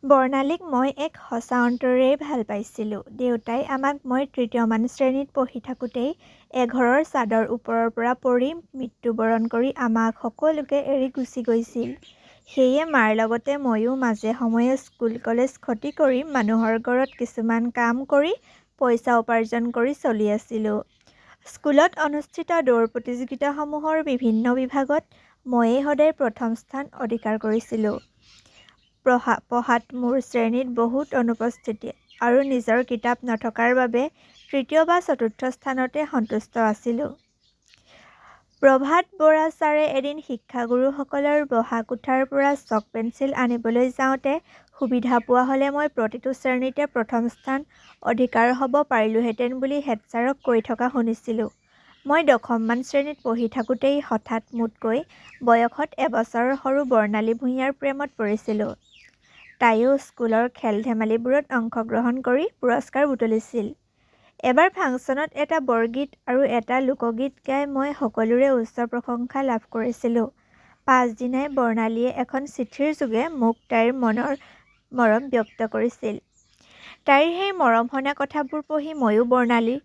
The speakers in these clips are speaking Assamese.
বৰ্ণালীক মই এক সঁচা অন্তৰেৰে ভাল পাইছিলোঁ। দেউতাই আমাক মই তৃতীয়মান শ্ৰেণীত পঢ়ি থাকোঁতেই এঘৰৰ চাদৰ ওপৰৰ পৰা পৰি মৃত্যুবৰণ কৰি আমাক সকলোকে এৰি গুচি গৈছিল। সেয়ে মাৰ লগতে ময়ো মাজে সময়ে স্কুল কলেজ খতি কৰি মানুহৰ ঘৰত কিছুমান কাম কৰি পইচা উপাৰ্জন কৰি চলি আছিলোঁ। স্কুলত অনুষ্ঠিত দৌৰ প্ৰতিযোগিতাসমূহৰ বিভিন্ন বিভাগত ময়েই সদায় প্ৰথম স্থান অধিকাৰ কৰিছিলোঁ। পঢ়াত মোৰ শ্ৰেণীত বহুত অনুপস্থিতি আৰু নিজৰ কিতাপ নথকাৰ বাবে তৃতীয় বা চতুৰ্থ স্থানতে সন্তুষ্ট আছিলোঁ। প্ৰভাত বৰা ছাৰে এদিন শিক্ষাগুৰুসকলৰ বহা কোঠাৰ পৰা চক পেঞ্চিল আনিবলৈ যাওঁতে সুবিধা পোৱা হ'লে মই প্ৰতিটো শ্ৰেণীতে প্ৰথম স্থান অধিকাৰ হ'ব পাৰিলোঁহেঁতেন বুলি হেডছাৰক কৈ থকা শুনিছিলোঁ। মই দশমমান শ্ৰেণীত পঢ়ি থাকোঁতেই হঠাৎ মোতকৈ বয়সত এবছৰ সৰু বৰ্ণালী ভূঞাৰ প্ৰেমত পৰিছিলোঁ। তাইও স্কুলৰ খেল-ধেমালিবোৰত অংশগ্ৰহণ কৰি পুৰস্কাৰ বুটলিছিল। এবাৰ ফাংচনত এটা বৰগীত আৰু এটা লোকগীত গাই মই সকলোৰে উচ্চ প্ৰশংসা লাভ কৰিছিলোঁ। পাছদিনাই বৰ্ণালীয়ে এখন চিঠিৰ যোগে মোক তাইৰ মনৰ মৰম ব্যক্ত কৰিছিল। তাইৰ সেই মৰমসনা কথাবোৰ পঢ়ি ময়ো বৰ্ণালীৰ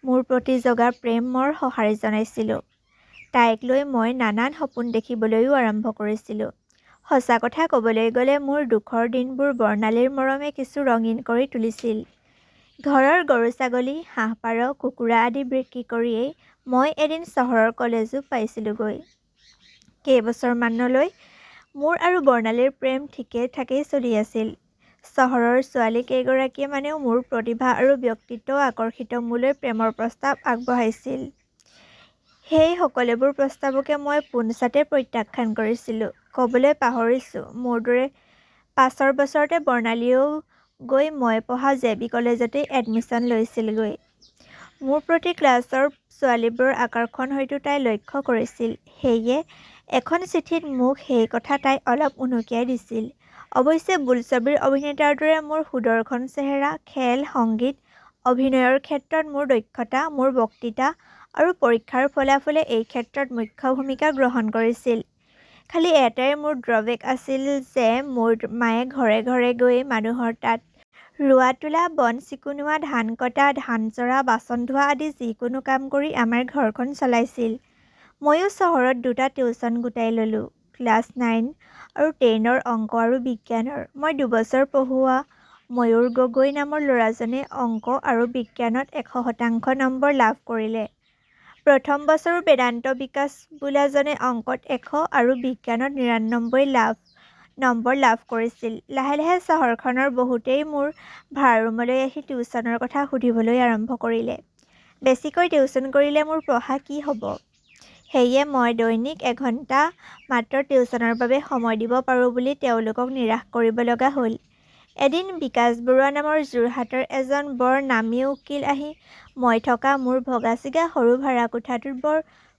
মোৰ প্ৰতি জগা প্ৰেমৰ সঁহাৰি জনাইছিলোঁ। তাইক লৈ মই নানান সপোন দেখিবলৈও আৰম্ভ কৰিছিলোঁ। সঁচা কথা ক'বলৈ গ'লে মোৰ দুখৰ দিনবোৰ বৰ্ণালীৰ মৰমে কিছু ৰঙীন কৰি তুলিছিল। ঘৰৰ গৰু-ছাগলী, হাঁহ-পাৰ, কুকুৰা আদি বিক্ৰী কৰিয়েই মই এদিন চহৰৰ কলেজো পাইছিলোঁগৈ। কেইবছৰমানলৈ মোৰ আৰু বৰ্ণালীৰ প্ৰেম ঠিকে ঠাকেই চলি আছিল। চহৰৰ ছোৱালী কেইগৰাকীয়ে মানেও মোৰ প্ৰতিভা আৰু ব্যক্তিত্ব আকৰ্ষিত মোলৈ প্ৰেমৰ প্ৰস্তাৱ আগবঢ়াইছিল। সেই সকলোবোৰ প্ৰস্তাৱকে মই পোনছাতে প্ৰত্যাখ্যান কৰিছিলোঁ। ক'বলৈ পাহৰিছোঁ, মোৰ দৰে পাছৰ বছৰতে বৰ্ণালীয়েও গৈ মই পঢ়া জে.বি. কলেজতেই এডমিশ্যন লৈছিলগৈ। মোৰ প্ৰতি ক্লাছৰ ছোৱালীবোৰৰ আকৰ্ষণ হয়তো তাই লক্ষ্য কৰিছিল। সেয়ে এখন চিঠিত মোক সেই কথা তাই অলপ উনুকিয়াই দিছিল। অৱশ্যে বোলছবিৰ অভিনেতাৰ দৰে মোৰ সুদৰ্শন চেহেৰা, খেল, সংগীত, অভিনয়ৰ ক্ষেত্ৰত মোৰ দক্ষতা, মোৰ বক্তৃতা আৰু পৰীক্ষাৰ ফলাফলে এই ক্ষেত্ৰত মুখ্য ভূমিকা গ্ৰহণ কৰিছিল। খালি এটাই মোৰ ড্ৰবেক আছিল যে মোৰ মায়ে ঘৰে ঘৰে গৈ মানুহৰ তাত ৰোৱা তোলা, বন চিকুণোৱা, ধান কটা, ধান জৰা, বাচন ধোৱা আদি যিকোনো কাম কৰি আমাৰ ঘৰখন চলাইছিল। ময়ো চহৰত দুটা টিউচন গোটাই ল'লোঁ। ক্লাছ 9 আৰু 10ৰ অংক আৰু বিজ্ঞানৰ। মই দুবছৰ পঢ়ুৱা ময়ূৰ গগৈ নামৰ ল'ৰাজনে অংক আৰু বিজ্ঞানত 100% নম্বৰ লাভ কৰিলে। প্ৰথম বছৰো বেদান্ত বিকাশ বোলাজনে অংকত 100 আৰু বিজ্ঞানত 99 নম্বৰ লাভ কৰিছিল। লাহে লাহে চহৰখনৰ বহুতেই মোৰ ভাড়াৰুমলৈ আহি টিউচনৰ কথা সুধিবলৈ আৰম্ভ কৰিলে। বেছিকৈ টিউচন কৰিলে মোৰ পঢ়া কি হ'ব? সেয়ে মই দৈনিক এঘণ্টা মাত্ৰ টিউচনৰ বাবে সময় দিব পাৰোঁ বুলি তেওঁলোকক নিৰাশ কৰিব লগা হ'ল। এদিন বিকাশ বৰুৱা নামৰ যোৰহাটৰ এজন বৰ নামী উকীল আহি মই থকা মোৰ ভগা-চিগা সৰু ভাড়া কোঠাটোত বৰ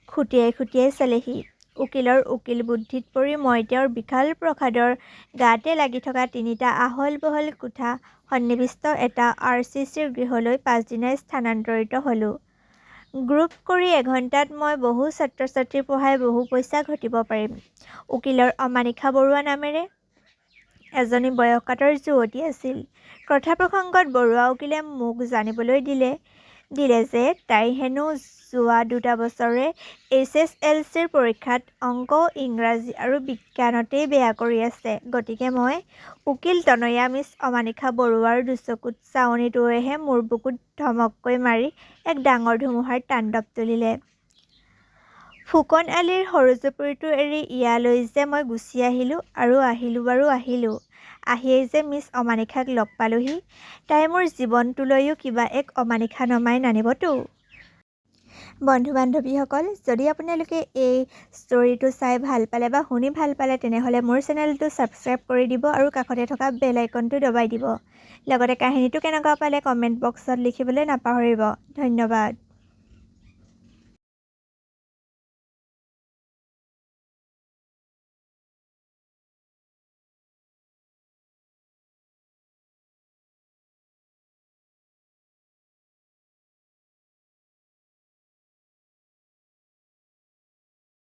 খুটিয়াই খুটিয়াই চালেহি। উকীলৰ উকিল বুদ্ধিত পৰি মই তেওঁৰ বিশাল প্ৰাসাদৰ গাতে লাগি থকা 3টা আহল-বহল কোঠা সন্নিৱিষ্ট এটা আৰ.চি.চি. গৃহলৈ পাছদিনাই স্থানান্তৰিত হ'লোঁ। গ্ৰুপ কৰি এঘণ্টাত মই বহু ছাত্ৰ-ছাত্ৰী পঢ়াই বহু পইচা ঘটিব পাৰিম। উকীলৰ অমানিশা বৰুৱা নামেৰে এজনী বয়সকাতৰ যুৱতী আছিল। কথা-প্ৰসংগত বৰুৱা উকীলে মোক জানিবলৈ দিলে যে তাই হেনো যোৱা 2টা বছৰে HSLCৰ পৰীক্ষাত অংক, ইংৰাজী আৰু বিজ্ঞানতেই বেয়া কৰি আছে। গতিকে মই উকীল তনয়া মিছ অমানিশা বৰুৱাৰ দুচকুত চাৱনিটোৱেহে মোৰ বুকুত ধমককৈ মাৰি এক ডাঙৰ ধুমুহাৰ তাণ্ডৱ তুলিলে। ফুকন আলিৰ সৰু জুপুৰিটো এৰি ইয়ালৈ যে মই গুচি আহিলোঁ আৰু আহিলোঁ বাৰু আহিলোঁ। আহিয়েই যে মিছ অমানিশাক লগ পালোঁহি। তাই মোৰ জীৱনটোলৈও কিবা এক অমানিশা নমাই নানিবতো। বন্ধু-বান্ধৱীসকল, যদি আপোনালোকে এই ষ্টৰীটো চাই ভাল পালে বা শুনি ভাল পালে তেনেহ'লে মোৰ চেনেলটো ছাবস্ক্ৰাইব কৰি দিব আৰু কাষতে থকা বেল আইকনটো দবাই দিব। লগতে কাহিনীটো কেনেকুৱা পালে কমেণ্ট বক্সত লিখিবলৈ নাপাহৰিব। ধন্যবাদ।